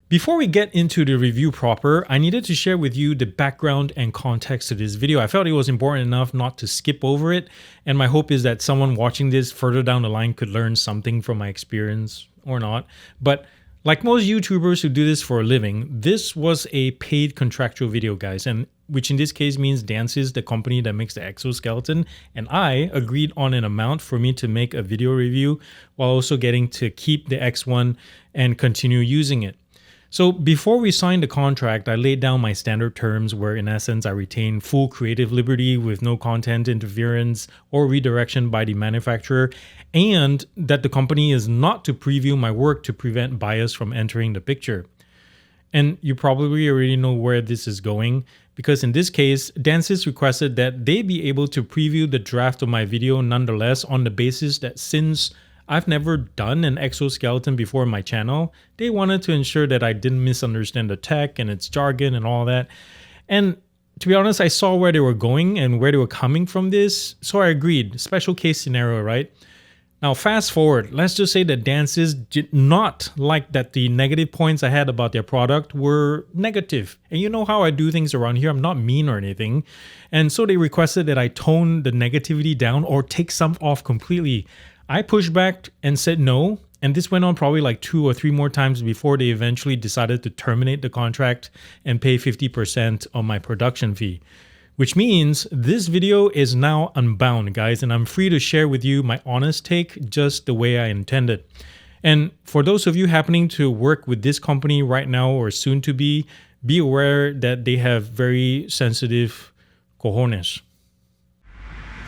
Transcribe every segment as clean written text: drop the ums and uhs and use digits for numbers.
Before we get into the review proper, I needed to share with you the background and context to this video. I felt it was important enough not to skip over it, and my hope is that someone watching this further down the line could learn something from my experience, or not. But like most YouTubers who do this for a living, this was a paid contractual video, guys, and which in this case means DNSYS, the company that makes the exoskeleton, and I agreed on an amount for me to make a video review while also getting to keep the X1 and continue using it. So before we signed the contract, I laid down my standard terms where in essence I retain full creative liberty with no content interference or redirection by the manufacturer, and that the company is not to preview my work to prevent bias from entering the picture. And you probably already know where this is going, because in this case, DNSYS requested that they be able to preview the draft of my video nonetheless on the basis that since I've never done an exoskeleton before in my channel, they wanted to ensure that I didn't misunderstand the tech and its jargon and all that. And to be honest, I saw where they were going and where they were coming from this, so I agreed. Special case scenario, right? Now fast forward, let's just say that DNSYS did not like that the negative points I had about their product were negative. And you know how I do things around here, I'm not mean or anything. And so they requested that I tone the negativity down or take some off completely. I pushed back and said no, and this went on probably like 2 or 3 more times before they eventually decided to terminate the contract and pay 50% on my production fee. Which means this video is now unbound, guys, and I'm free to share with you my honest take just the way I intended. And for those of you happening to work with this company right now or soon to be aware that they have very sensitive cojones.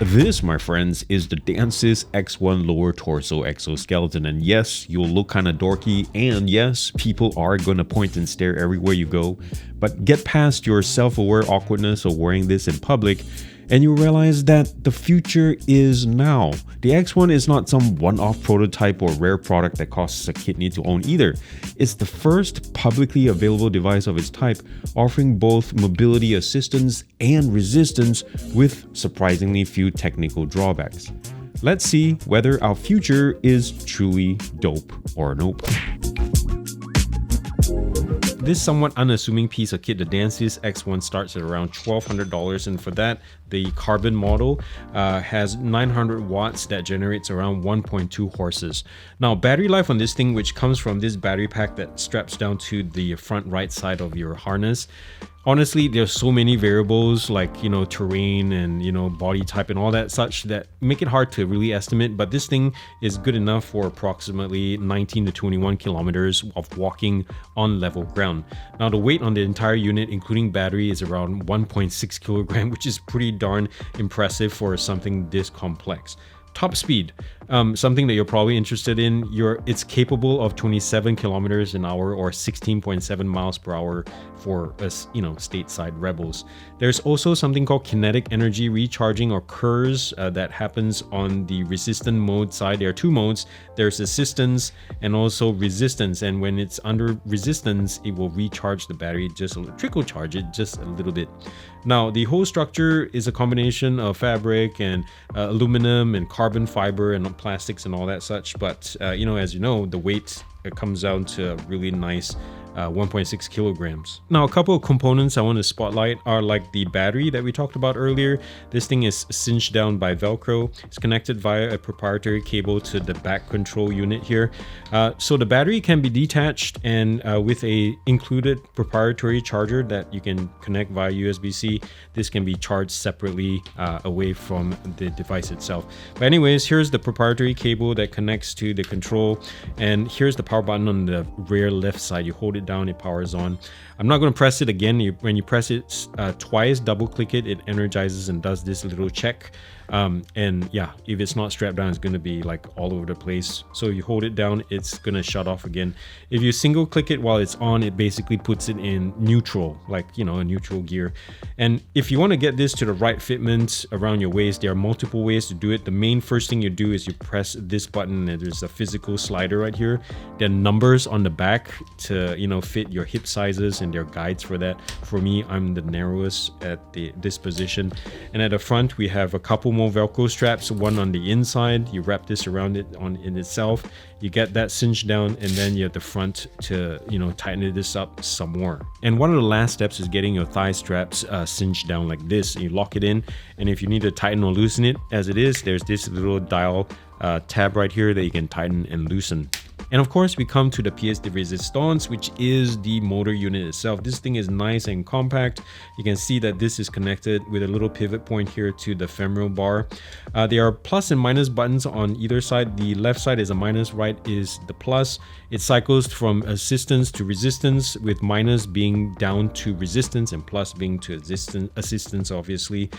This, my friends, is the DNSYS X1 lower torso exoskeleton, and yes, you'll look kind of dorky, and yes, people are going to point and stare everywhere you go, but get past your self-aware awkwardness of wearing this in public and you realize that the future is now. The X1 is not some one-off prototype or rare product that costs a kidney to own either. It's the first publicly available device of its type, offering both mobility assistance and resistance with surprisingly few technical drawbacks. Let's see whether our future is truly dope or nope. This somewhat unassuming piece of kit, the DNSYS X1, starts at around $1,200, and for that, the carbon model has 900 watts that generates around 1.2 horses. Now, battery life on this thing, which comes from this battery pack that straps down to the front right side of your harness, honestly, there's so many variables like, you know, terrain and, you know, body type and all that such that make it hard to really estimate, but this thing is good enough for approximately 19 to 21 kilometers of walking on level ground. Now, the weight on the entire unit, including battery, is around 1.6 kilogram, which is pretty darn impressive for something this complex. Top speed, something that you're probably interested in. It's capable of 27 kilometers an hour or 16.7 miles per hour for us, you know, stateside rebels. There's also something called kinetic energy recharging, or KERS, that happens on the resistant mode side. There are two modes. There's assistance and also resistance, and when it's under resistance, it will recharge the battery, just trickle charge it just a little bit. Now, the whole structure is a combination of fabric and aluminum and carbon fiber and plastics and all that such, but you know, as you know, the weight comes down to a really nice 1.6 kilograms. Now, a couple of components I want to spotlight are like the battery that we talked about earlier. This thing is cinched down by Velcro. It's connected via a proprietary cable to the back control unit here. So the battery can be detached, and with a included proprietary charger that you can connect via USB-C, this can be charged separately away from the device itself. But anyways, here's the proprietary cable that connects to the control, and here's the power button on the rear left side. You hold it down, it powers on. I'm not going to press it again. When you press it twice, double click it, it energizes and does this little check. And yeah, if it's not strapped down, it's going to be like all over the place. So you hold it down, it's going to shut off again. If you single click it while it's on, it basically puts it in neutral, like, you know, a neutral gear. And if you want to get this to the right fitment around your waist, there are multiple ways to do it. The main first thing you do is you press this button, and there's a physical slider right here. There are numbers on the back to, you know, fit your hip sizes, and there are guides for that. For me, I'm the narrowest at this position. And at the front, we have a couple more Velcro straps, one on the inside. You wrap this around it in itself. You get that cinched down, and then you have the front to, tighten this up some more. And one of the last steps is getting your thigh straps cinched down like this. You lock it in, and if you need to tighten or loosen it as it is, there's this little dial tab right here that you can tighten and loosen. And of course, we come to the pièce de résistance, which is the motor unit itself. This thing is nice and compact. You can see that this is connected with a little pivot point here to the femoral bar. There are plus and minus buttons on either side. The left side is a minus, right is the plus. It cycles from assistance to resistance, with minus being down to resistance and plus being to assistance, obviously.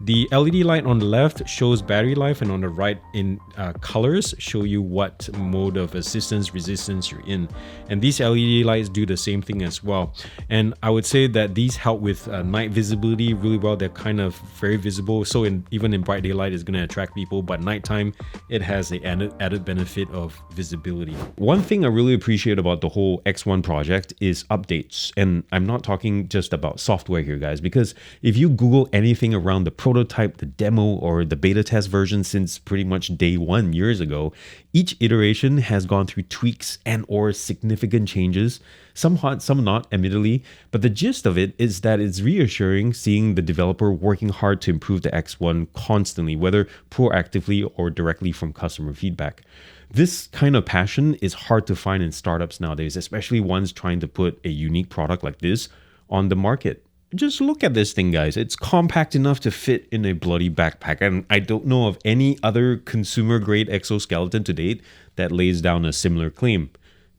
The LED light on the left shows battery life, and on the right in colors show you what mode of assistance, resistance you're in. And these LED lights do the same thing as well. And I would say that these help with night visibility really well. They're kind of very visible. So even in bright daylight, it's going to attract people, but nighttime, it has the added benefit of visibility. One thing I really appreciate about the whole X1 project is updates. And I'm not talking just about software here, guys, because if you Google anything around the prototype, the demo, or the beta test version since pretty much day one years ago, each iteration has gone through tweaks and or significant changes, some hot, some not, admittedly, but the gist of it is that it's reassuring seeing the developer working hard to improve the X1 constantly, whether proactively or directly from customer feedback. This kind of passion is hard to find in startups nowadays, especially ones trying to put a unique product like this on the market. Just look at this thing, guys. It's compact enough to fit in a bloody backpack, and I don't know of any other consumer-grade exoskeleton to date that lays down a similar claim.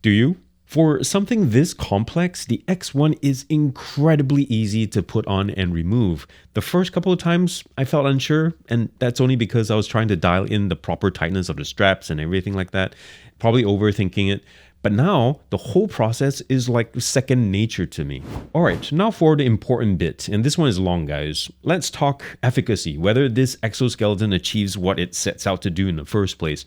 Do you? For something this complex, the X1 is incredibly easy to put on and remove. The first couple of times I felt unsure, and that's only because I was trying to dial in the proper tightness of the straps and everything like that, probably overthinking it. But now the whole process is like second nature to me. All right, now for the important bit, and this one is long, guys. Let's talk efficacy, whether this exoskeleton achieves what it sets out to do in the first place.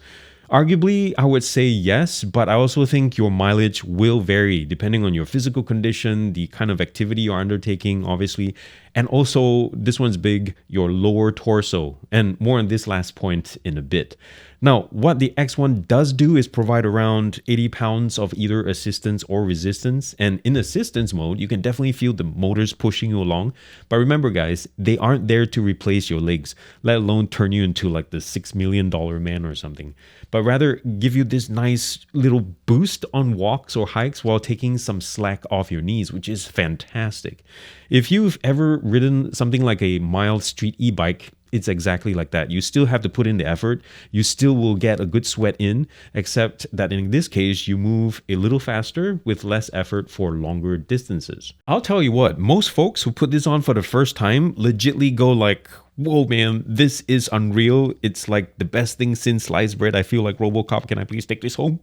Arguably, I would say yes, but I also think your mileage will vary depending on your physical condition, the kind of activity you're undertaking, obviously, and also, this one's big, your lower torso, and more on this last point in a bit. Now, what the X1 does do is provide around 80 pounds of either assistance or resistance, and in assistance mode, you can definitely feel the motors pushing you along. But remember, guys, they aren't there to replace your legs, let alone turn you into like the $6 million man or something, but rather give you this nice little boost on walks or hikes while taking some slack off your knees, which is fantastic. If you've ever ridden something like a mild street e-bike, it's exactly like that. You still have to put in the effort. You still will get a good sweat in, except that in this case, you move a little faster with less effort for longer distances. I'll tell you what, most folks who put this on for the first time legitly go like, whoa, man, this is unreal. It's like the best thing since sliced bread. I feel like RoboCop. Can I please take this home?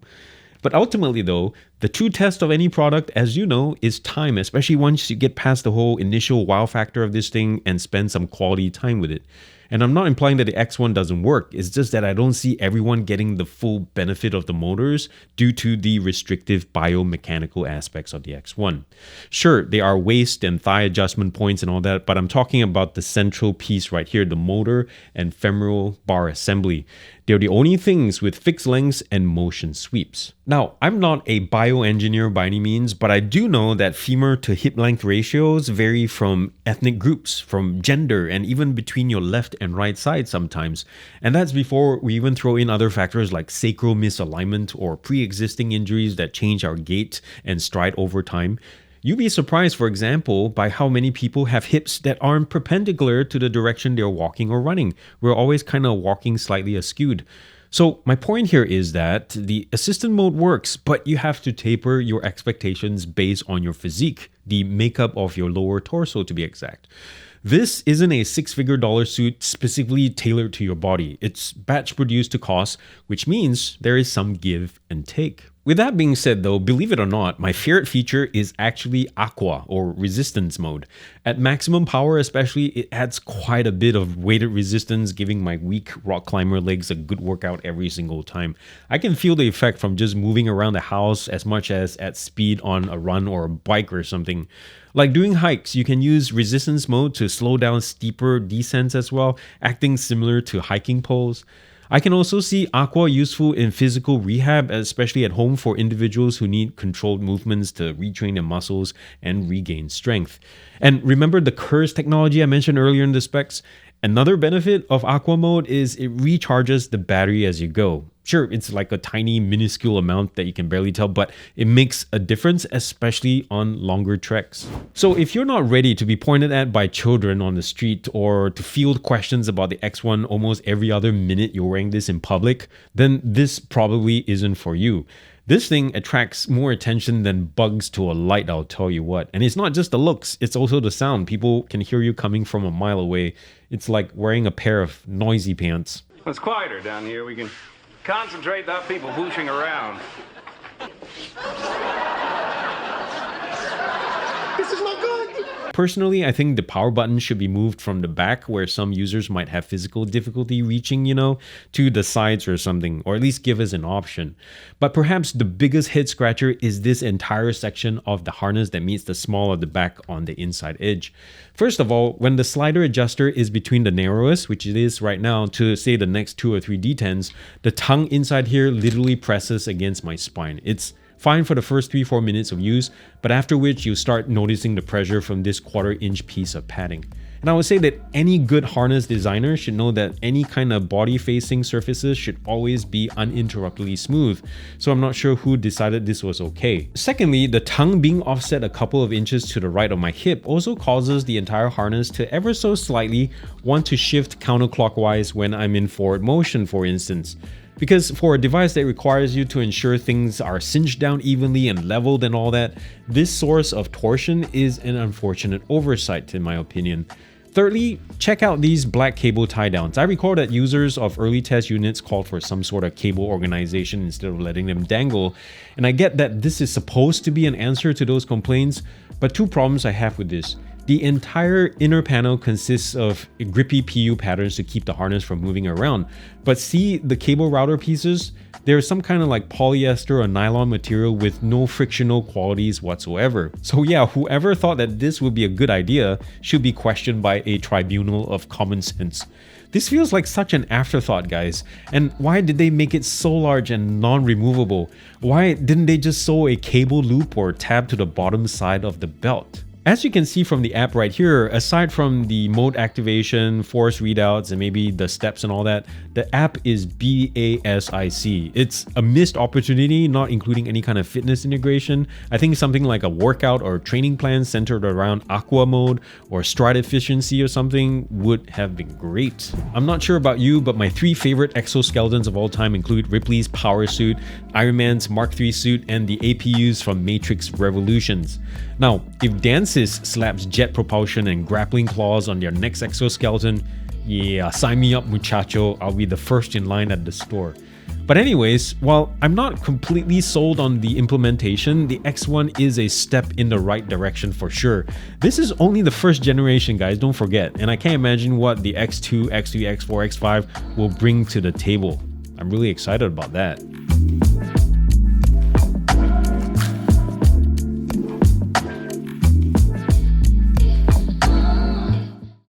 But ultimately, though, the true test of any product, as you know, is time, especially once you get past the whole initial wow factor of this thing and spend some quality time with it. And I'm not implying that the X1 doesn't work. It's just that I don't see everyone getting the full benefit of the motors due to the restrictive biomechanical aspects of the X1. Sure, there are waist and thigh adjustment points and all that, but I'm talking about the central piece right here, the motor and femoral bar assembly. They're the only things with fixed lengths and motion sweeps. Now, I'm not a bioengineer by any means, but I do know that femur to hip length ratios vary from ethnic groups, from gender, and even between your left and right side sometimes. And that's before we even throw in other factors like sacral misalignment or pre-existing injuries that change our gait and stride over time. You'd be surprised, for example, by how many people have hips that aren't perpendicular to the direction they're walking or running. We're always kind of walking slightly askewed. So my point here is that the assistant mode works, but you have to taper your expectations based on your physique, the makeup of your lower torso to be exact. This isn't a six-figure dollar suit specifically tailored to your body. It's batch produced to cost, which means there is some give and take. With that being said though, believe it or not, my favorite feature is actually Aqua or resistance mode. At maximum power especially, it adds quite a bit of weighted resistance, giving my weak rock climber legs a good workout every single time. I can feel the effect from just moving around the house as much as at speed on a run or a bike or something. Like doing hikes, you can use resistance mode to slow down steeper descents as well, acting similar to hiking poles. I can also see Aqua useful in physical rehab, especially at home for individuals who need controlled movements to retrain their muscles and regain strength. And remember the curse technology I mentioned earlier in the specs? Another benefit of Aqua mode is it recharges the battery as you go. Sure, it's like a tiny minuscule amount that you can barely tell, but it makes a difference, especially on longer treks. So if you're not ready to be pointed at by children on the street or to field questions about the X1 almost every other minute you're wearing this in public, then this probably isn't for you. This thing attracts more attention than bugs to a light, I'll tell you what. And it's not just the looks, it's also the sound. People can hear you coming from a mile away. It's like wearing a pair of noisy pants. It's quieter down here. We can concentrate without people whooshing around. This is not good. Personally, I think the power button should be moved from the back where some users might have physical difficulty reaching, to the sides or something, or at least give us an option. But perhaps the biggest head scratcher is this entire section of the harness that meets the small of the back on the inside edge. First of all, when the slider adjuster is between the narrowest, which it is right now, to say the next 2 or 3 D10s, the tongue inside here literally presses against my spine. It's fine for the first 3-4 minutes of use, but after which you start noticing the pressure from this 1/4 inch piece of padding. And I would say that any good harness designer should know that any kind of body facing surfaces should always be uninterruptedly smooth, so I'm not sure who decided this was okay. Secondly, the tongue being offset a couple of inches to the right of my hip also causes the entire harness to ever so slightly want to shift counterclockwise when I'm in forward motion, for instance. Because for a device that requires you to ensure things are cinched down evenly and leveled and all that, this source of torsion is an unfortunate oversight in my opinion. Thirdly, check out these black cable tie downs. I recall that users of early test units called for some sort of cable organization instead of letting them dangle, and I get that this is supposed to be an answer to those complaints, but 2 problems I have with this. The entire inner panel consists of grippy PU patterns to keep the harness from moving around. But see the cable router pieces? There's some kind of like polyester or nylon material with no frictional qualities whatsoever. So yeah, whoever thought that this would be a good idea should be questioned by a tribunal of common sense. This feels like such an afterthought, guys. And why did they make it so large and non-removable? Why didn't they just sew a cable loop or tab to the bottom side of the belt? As you can see from the app right here, aside from the mode activation, force readouts, and maybe the steps and all that, the app is BASIC. It's a missed opportunity, not including any kind of fitness integration. I think something like a workout or training plan centered around Aqua mode or stride efficiency or something would have been great. I'm not sure about you, but my 3 favorite exoskeletons of all time include Ripley's Power Suit, Iron Man's Mark III suit, and the APUs from Matrix Revolutions. Now, if DNSYS slaps jet propulsion and grappling claws on their next exoskeleton, yeah, sign me up, muchacho. I'll be the first in line at the store. But anyways, while I'm not completely sold on the implementation, the X1 is a step in the right direction for sure. This is only the first generation, guys, don't forget, and I can't imagine what the X2, X3, X4, X5 will bring to the table. I'm really excited about that.